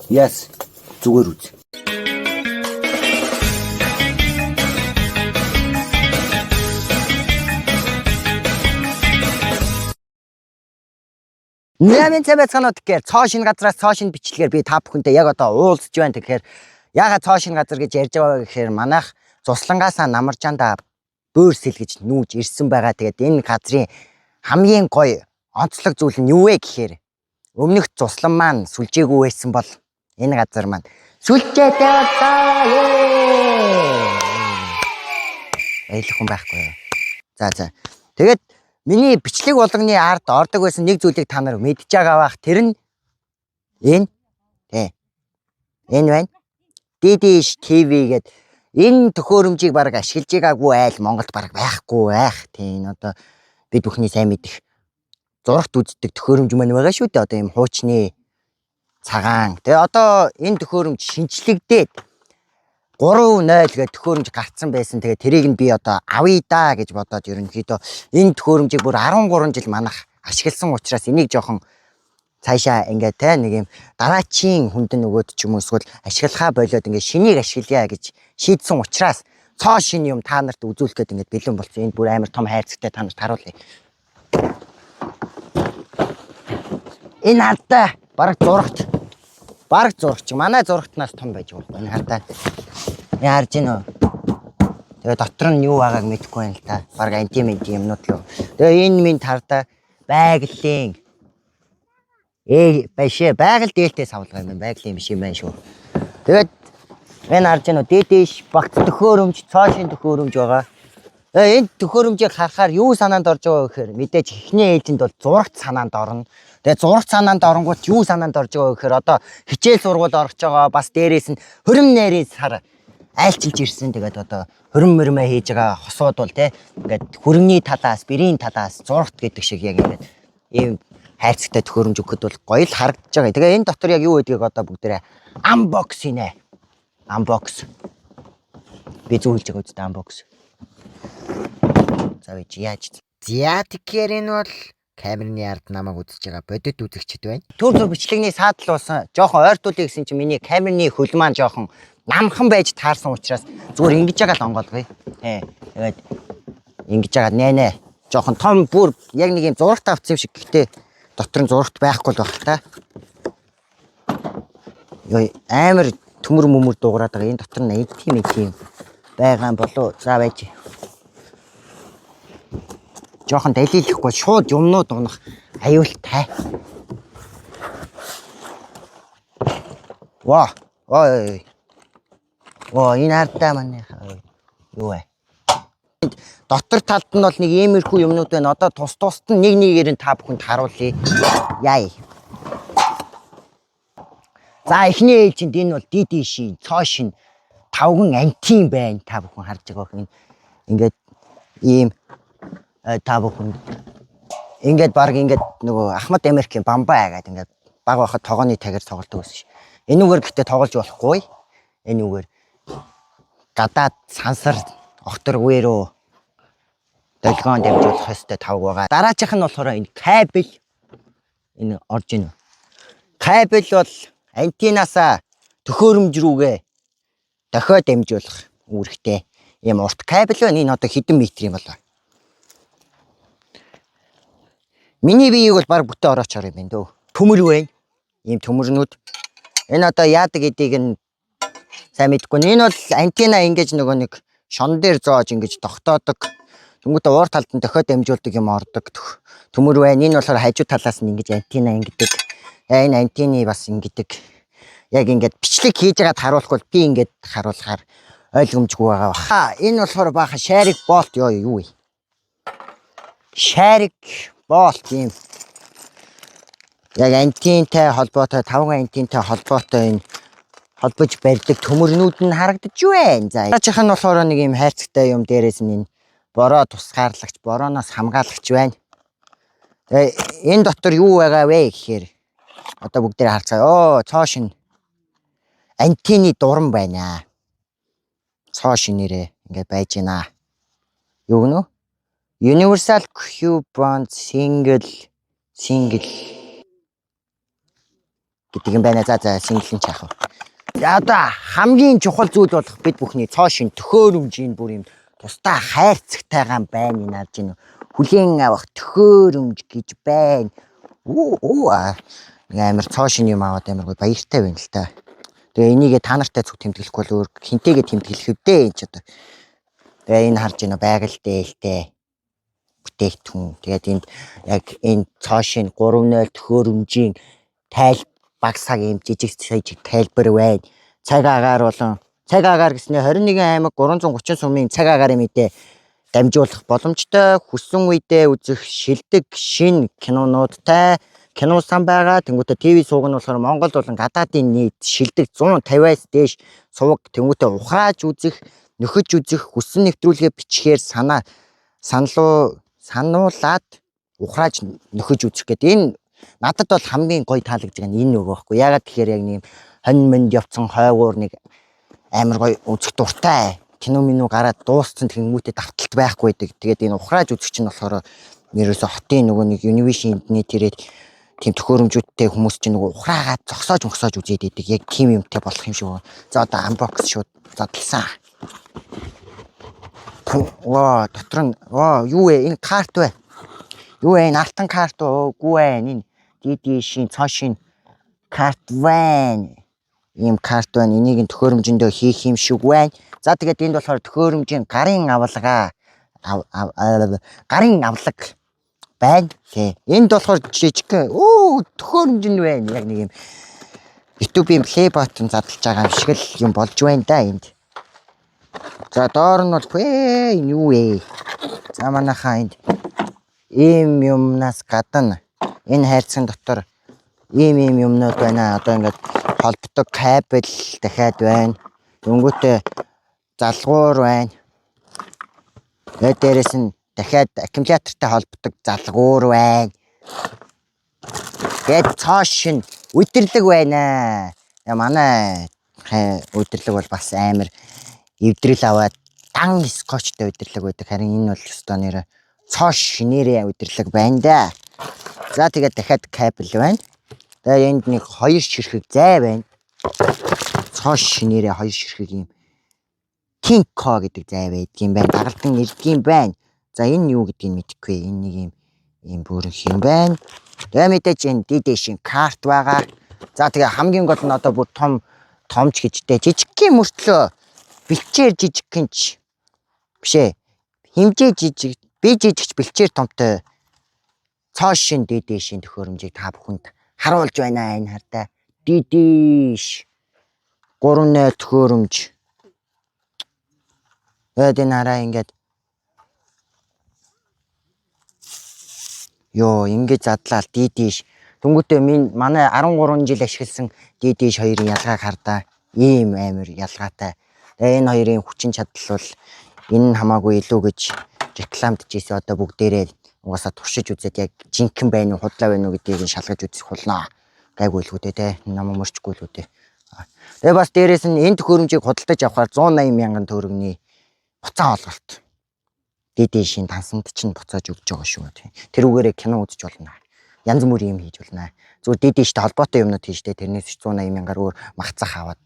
Яс зүгээр үз. Нэмэн цэвэцганууд гэхээр цоо шинэ газраас цоо шинэ бичлэгээр би та бүхэнтэй яг одоо уулзж байна. Тэгэхээр ягаад цоо шинэ газар гэж ярьж байгаа гэхээр манайх Цуслангаасаа Намаржаанда бөөр сэлгэж нүүж ирсэн байгаа. Тэгээд энэ газрын хамгийн гоё онцлог зүйл нь юу вэ гэхээр өмнөх Цуслан маань сүлжээгүй байсан бол энэ газар маань сүлжээтэй болоо. Баярлах хүн байхгүй юу? За. Тэгээд миний бичлэг болгоны ард ордог байсан нэг зүйлийг та нар мэдж байгаа бах. Тэр нь энэ байна. DDS TV гэдэг энэ төхөөрөмжийг баг ашиглаж байгаагүй айл Монголд баг байхгүй байх. Тийм одоо бид бүхний сайн мэдих зурагт үздэг төхөөрөмж маань байгаа шүү дээ. Одоо ийм хуучны цагаан. Тэгээ одоо энэ төхөөрөмж шинжлэгдээд 3.0 гэх төхөөрөмж гарцсан байсан. Тэгээ тэрийг нь би одоо авъя да гэж бодоод ерөнхийдөө энэ төхөөрөмжийг бүр 13 жил манах ашигласан учраас энийг жоохон цаашаа ингээд нэг юм дараачийн хүндэн нөгөөд ч юм уу эсвэл ашиглахаа болоод ингээд шинийг ашиглая гэж шийдсэн учраас цоо шинэ юм та нарт үзүүлэх гээд ингээд бэлэн болсон. Энд бүр амар том хайрцагтай та нарт харуулъя. Энэ хардаа бараг зурагч. Манай зурагтнаас том байж байгаа. Энэ хардаа. Яарж гин үү? Тэгээ дотор нь юу байгааг мэдэхгүй байна л да. Бараг антимент юмнууд л. Тэгээ энэ минь хардаа байгалийн байгаль дээлтэй савлгаа юм байна. Байгалийн биш юм байна шүү. Тэгээд энэ харж гин үү? DDS багц төхөөрөмж, цоо шин төхөөрөмж байгаа. Энэ төхөөрөмжийг харахаар юу санаанд орж байгаа гэхээр мэдээж эхний ээлжинд бол зурагт санаанд орно. Тэгээ зурагт санаанд оронгууд юу санаанд орж байгаа гэхээр одоо хичээл сургууль орж байгаа бас дээрээс нь хөрөм нэрийн сар айлчилж ирсэн. Тэгээд одоо хөрөм мөрмөө хийж байгаа хосууд бол ингээд хөрөмний талаас, бэрийн талаас зурагт гэдэг шиг яг ингээд ийм хайрцагтай төхөөрөмж өгөхөд бол гоё л харагдаж байгаа. Тэгээ энэ дотор яг юу гэдгийг одоо бүгдээрээ unbox хийнэ. Unbox. Би зүүлж байгаа үстэй unbox. За вич яаж. За тэгэхээр энэ бол камерны ард намайг үзэж байгаа бодит үзэгчд байна. Төр зур бичлэгний саадал болсон жоохон ойртуулъя гэсэн чинь миний камерны хөл маань жоохон намхан байж таарсан учраас зүгээр ингэж байгаа л онгоолгоё. Тэгээд ингэж байгаа нэ. Жоохон том бүр яг нэг юм зурагт авсан юм шиг гэхдээ дотор нь зурагт байхгүй л байх та. Ёо амар төмөр мөмөр дуугараад байгаа. Энэ дотор нь тийм байгаа болоо. За байж. Жоохон далилахгүй шууд юмнууд унах аюултай. Ваа энэ хардаа манай юу вэ? Дотор талд нь бол нэг иймэрхүү юмнууд байна. Одоо тус-тусд нь нэгээр нь та бүхэнд харуулъя. Яа. За эхний ээлжинд энэ бол DDS цоо шин тавган антин байна. Та бүхэн харж байгаа. Ингээд ийм та бүхэн ингээд баг ингээд нөгөө Ахмад Америкийн бамбаа гэдэг ингээд баг байхад тогооны тагир тоглолдог байсан ш. Энүүгээр гэхдээ тоглож болохгүй. Энүүгээр гадаад сансар огторгүй руу долгион дамжуулах ёстой тавг байгаа. Дараачих нь болохоор энэ кабель энэ орж ийн. Кабель бол антенасаа төхөөрөмж рүүгээ дохио дамжуулах үүрэгтэй ийм урт кабель байна. Энэ одоо хэдэн метр юм болоо. Миний биеийг бол баг бүтэн ороочоор юм байна дөө. Төмөр байна. Ийм төмөрнүүд. Энэ одоо яадаг гэдгийг нь сайн мэдэхгүй. Энэ бол антена ингэж нөгөө нэг шон дээр зоож ингэж тогтоодог. Тэнгүүтээ уур талд нь дохио дамжуулдаг юм ордог. Төмөр байна. Энэ болохоор хажуу талаас нь ингэж антена ингэдэг. Энэ антены бас ингэдэг. Яг ингэж бичлэг хийж байгаад харуулахгүй би ингэж харуулахаар ойлгомжгүй байгаа. Энэ болохоор баахан шарик болт юу вэ? Шарик болт юм. Яг антентай холбоотой, тавган антентай холбоотой энэ холбож барьдаг төмөрнүүд нь харагдаж байна. За дараачих нь болохоор нэг юм хайрцагтай юм дээрээс нь энэ бороо тусгаарлагч, борооноос хамгаалагч байна. Энэ дотор юу байгаа вэ гэхээр одоо бүгдээр харцгаа. Цоо шин антенны дуран байна. Цоо шинээрээ ингээд байж байна. Юу гэнэ? Universal Q Bond single гэдэг юм байна. За single-ын чаах. Одоо хамгийн чухал зүйл болох бид бүхний цоо шин төхөөрөмжийн бүр юм тусдаа хайрцагтайгаан байна энэ харж байна. Хүлээн авах төхөөрөмж гэж байна. Амар цоо шин юм аваад амар гоё баяртай байна л та. Тэгээ энийгээ та нартай зөв тэмдэглэхгүй бол өөр хинтэйгээ тэмдэглэх үдээ энэ ч одоо. Тэгээ энэ харж байна байгаль дээлтэй бүтээгдэхүүн. Тэгээд энд яг энэ цоо шин 3.0 төхөөрөмжийн багсаг юм жижиг тайлбар байна. Цаг агаар гэснээр 21 аймаг 330 сумын цаг агаар мэдээ дамжуулах боломжтой. Хүссэн үедээ үзэх шилдэг шин кинонуудтай кино сан байгаа. Тэнгуүтэ ТV сууг нь болохоор Монгол болон гадаадын нийт шилдэг 150-аас дээш суваг тэнгуүтэ ухрааж үзэх, нөхөж үзэх, хүссэн нэвтрүүлгээ бичгээр сануулад ухрааж нөхөж үзэх гэдэг энэ надад бол хамгийн гоё таалагдж байгаа нь энэ нөгөө байхгүй. Ягаад тэгэхээр яг нэг хонь монд явцсан хойгуур нэг амар гоё үзэх дуртай кино минь гараад дууссан тэнгүүтээ давталт байхгүй байдаг. Тэгээд энэ ухрааж үзэх чинь болохоор нэрээсээ хотын нөгөө нэг Univision интернет ирээд тийм төхөөрөмжүүдтэй хүмүүс чинь нөгөө ухраагаад зогсоож үзээд идэг. Яг тийм юмтай болох юм шиг. За одоо unbox шууд задлсан. Дотор нь юу вэ? Энэ карт вэ? Юу вэ? Энэ алтан карт үгүй ээ. Энэ DD шин цоо шин карт байна. Ийм карт байна. Энийг төхөөрөмжөндөө хийх юм шиг байна. За тэгээд энд болохоор төхөөрөмжийн гарын авлага байна. Энд болохоор жижиг төхөөрөмж нь байна. Яг нэг юм YouTube-ийн play button задлж байгаа юм шиг л юм болж байна да энд. За доор нь бол энэ юу вэ? За манайхаа энд ийм юмнаас гадна энэ хайрцагын дотор ийм юмнууд байна. Одоо ингээд холбдог кабель дахиад байна. Дөнгөтэй залгуур байна. Тэгээд дээрэс нь дахиад аккумулятортай холбдог залгуур байна. Тэгээд цоо шин үдэрлэг байна. Манай үдэрлэг бол бас амар эвдрэл аваад дан скотчтой үдэрлэг байдаг. Харин энэ бол өстой нэр цоо шинээрээ үдэрлэг байна да. За тэгээд дахиад кабель байна. Тэгээд энд нэг 2 ширхэг зай байна. Цоо шинээрээ 2 ширхэг юм Kinko гэдэг зай байдаг юм байна. Дагалдан ирдэг юм байна. За энэ юу гэдгийг мэдэхгүй. Энэ нэг юм бүрэх юм байна. Тэгээ мэдээж энэ DD шин карт байгаа. За тэгээ хамгийн гол нь одоо бүр томч гэжтэй жижигхэн мөртлөө бэлчээр жижигхэнч бишээ. Хэмжээ жижиг, би жижигч бэлчээр томтой цоо шин DD шин төхөөрөмжийг та бүхэнд харуулж байна энэ хардаа. DD 3.0 төхөөрөмж. Энэ хараа ингээд ингэж задлаа DD. Тэнгүүтээ манай 13 жил ашигласан DD 2-ын ялгааг хардаа. Ийм амар ялгаатай. Тэгээ энэ хоёрын хүчин чадал бол энэ хамаагүй илүү гэж рекламдж ийсэн. Одоо бүгдээрээ угаасаа туршиж үзээд яг жинхэнэ байна уу, худлаа байна уу гэдгийг шалгаж үзэх болно. Гайгүй л үдэ те. Нам мөрчгүй л үдэ. Тэгээ бас дээрээс нь энэ төхөөрөмжийг худалдаж авахаар 180 мянган төгрөгийн буцаан олголт. DD шин тансанд чинь буцааж өгч байгаа шүү. Тэрүүгээрээ кино үзэж болно. Янз бүрийн юм хийж болно. Зүгээр DD штэй холбоотой юмнууд хийжтэй. Тэрнээс 180 мянгаар өөр махцах аваад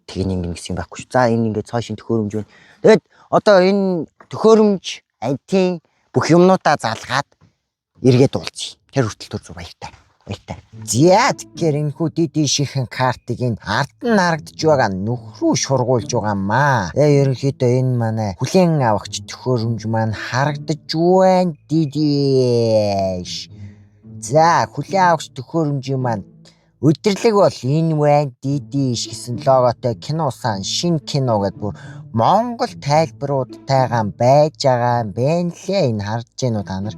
тэгин ингэсэн юм байхгүй шүү. За энэ ингээд цоо шин төхөөрөмж байна. Тэгээд одоо энэ төхөөрөмж антийн бүх юмнуудаа залгаад эргээд уулзъя. Тэр хүртэл төр баяртай. За тэгэхээр энэхүү DD шихэн картыг энэ ард нь харагдж байгаа нөхрөө шургуулж байгаа маа. Ерөнхийдөө энэ манай хүлээн авахч төхөөрөмж маань харагдаж байна. DD. За хүлээн авахч төхөөрөмжийн маань үдэрлэг бол энэ байна. DD гэсэн логотой кино сан шин кино гэдэг бүр Монгол тайлбаруудтайгаа байж байгаа юм байна лээ. Энэ харж гэнэ үү та нар.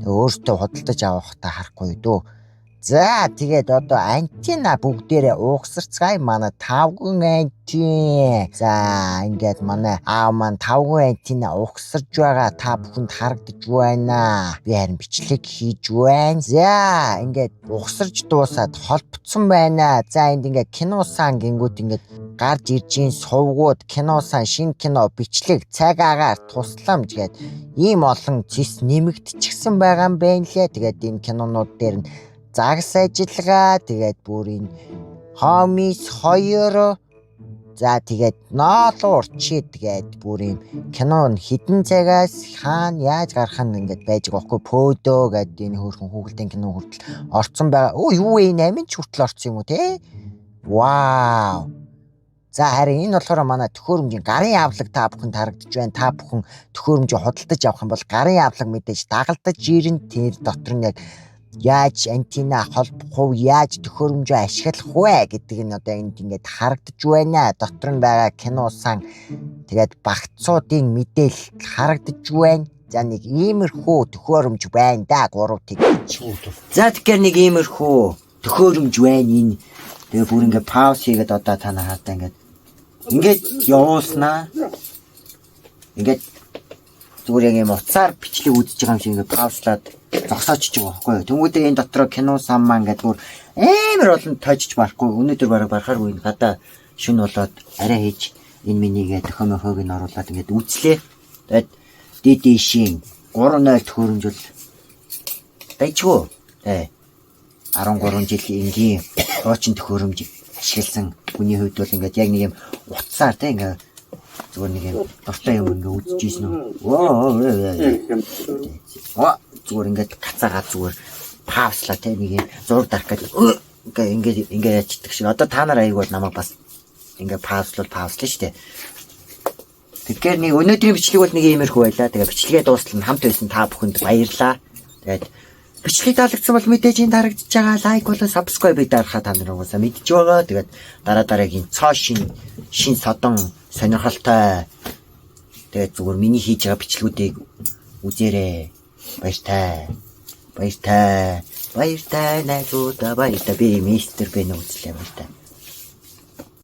Өөртөө худалдаж авах та харахгүй дөө. За тэгээд одоо антина бүгдээрээ угсарцгаая. Манай 5 антин. За ингээд манай аав маань 5 антина угсарж байгаа. Та бүхэнд харагдаж байна. Би харин бичлэг хийж байна. За ингээд угсарж дуусаад холбогдсон байна. За энд ингээд кино сан гингүүд ингээд гарч иржийн сувгууд, киносан, шинэ кино, бичлэг, цаг агаар, тусламж гээд ийм олон зис нэмэгдчихсэн байгаа юм байна лээ. Тэгээд энэ кинонууд дээр нь загас ажиллагаа, тэгээд бүр энэ Homies 2 за тэгээд ноолуур чи тэгээд бүр юм кинон хідэн цагаас хаана яаж гарах нь ингээд байж байгаа байхгүй пөөдөө гэдэг энэ хөөрхөн хүүхэлдэйн кино хүртэл орцсон байгаа. Оо юу вэ 8 ч хүртэл орцсон юм уу те? Вау. За харин энэ болохоор манай төхөөрөмжийн гарын авлаг та бүхэнд харагдаж байна. Та бүхэн төхөөрөмжөө худалдаж авах юм бол гарын авлаг мэдээж дагалдаж ирэн тэр дотор нь яг яаж антина холбох уу, яаж төхөөрөмжөө ашиглах вэ гэдэг нь одоо энд ингээд харагдаж байна. Дотор нь байгаа киносан тэгээд багцуудын мэдээлэл харагдаж байна. За нэг иймэрхүү төхөөрөмж байна да 3 тэг. За тэгэхээр нэг иймэрхүү төхөөрөмж байна энэ. Тэгээ бүр ингээд пауз хийгээд одоо та нартай ингээд явуулснаа. Ингээд зүгээр яг юм уцаар бичлэг үзэж байгаа юм шиг ингээд паузлаад зогсоочж байгаа байхгүй юу. Тэнгүүдээ энэ дотор кино сан маа ингээд бүр амар олон тожиж барахгүй. Өнөөдөр бараг барахааргүй гадаа шүн болоод арай хийж энэ минийгээ төхөмөхөөг нь оруулаад ингээд үзлээ. Тэгээд ДД-шийн 3-0 төхөөрөмжөл дайчгүй. 13 жилийн энгийн хуучин төхөөрөмж ашигласан хүний хувьд бол ингээд яг нэг юм утсаар те ингээд зүгээр нэг юм дуртай юм ингээд үзчихсэн үү. Зүгээр ингээд гацаагаа зүгээр паузлаа те нэг юм зураг дарах гэдэг ингээд ячдаг шиг. Одоо та нар аяг бол намайг бас ингээд паузлаа штэ. Тэгэхээр нэг өнөөдрийн бичлэг бол нэг иймэрхүү байлаа. Тэгээ бичлэгээ дуустал хамт байсан та бүхэнд баярлалаа. Тэгээд бичлэг таалагдсан бол мэдээж энэ харагдаж байгаа лайк болоо subscribe дарахаа та нар угаасаа мэдж байгаа. Тэгээд дараагийн цоо шин содон сонирхолтой тэгээд зүгээр миний хийж байгаа бичлгүүдийг үзээрэй. Баяртай найзуудаа баяртай би мистер Бэн үзлээ баяртай.